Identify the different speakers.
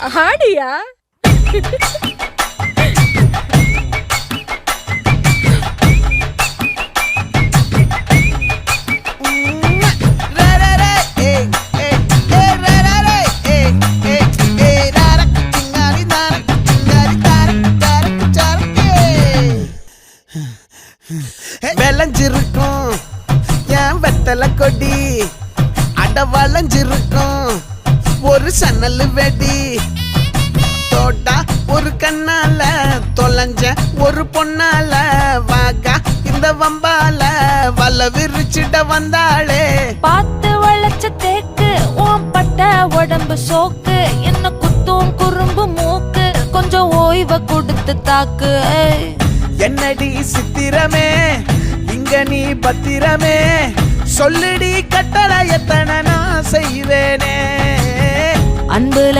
Speaker 1: ஆடியா?
Speaker 2: விளைஞ்சிருக்கும் என் வெத்தலை கொடி அட வளைஞ்சிருக்கும் ஒரு சன்னல் வெடி தோட்டா ஒரு கண்ணால தொலைஞ்ச ஒரு பொண்ணால வாகா இந்த வம்பால வல விரிச்சிட வந்தாளே
Speaker 3: பார்த்து வளைச்ச தேக்கு ஓம் பட்ட உடம்பு சோக்கு என்ன குத்தும் குறும்பு மூக்கு கொஞ்சம் ஓய்வை கொடுத்து தாக்கு
Speaker 2: என்னடி சித்திரமே இங்க நீ பத்திரமே சொல்லுடி கட்டளை எத்தனை நான் செய்வேனே
Speaker 3: அன்புல